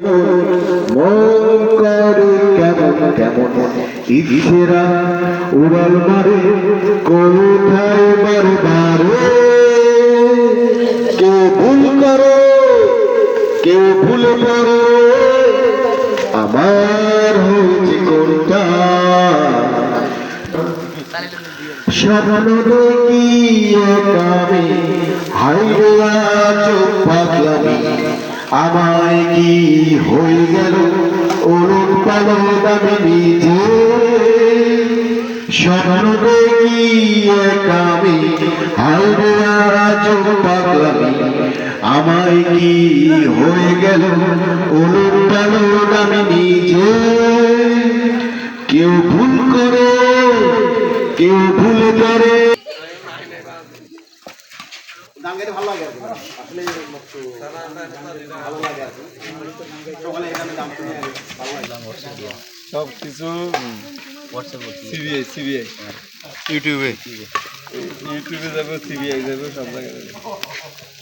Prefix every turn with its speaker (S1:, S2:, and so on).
S1: মন করে কেমন কেমন ইচ্ছেরা উড়াল মারে কোথায় বারবারে কেউ ভুল করো কেউ ভুল করো আমার হয়েছে কোনটা স্বপ্ন দেখি আমি হাইরে চোখ পাগলামি আমায় কি হয়ে গেল ওলট পালট আমি নিজে স্বপ্ন দেখি আমি হাইরে চোখ পাগলামি আমায় কি হয়ে গেল ওলট পালট আমি নিজে কেউ ভুল করে কেউ ভুল করে গান গাইতে ভালো লাগে আসলে ভালো লাগে সকালে এখানে গান শুনে ভালো লাগে সব কিছু সিবিআই ইউটিউবে যাবো সিবিআই যাবো সব জায়গায়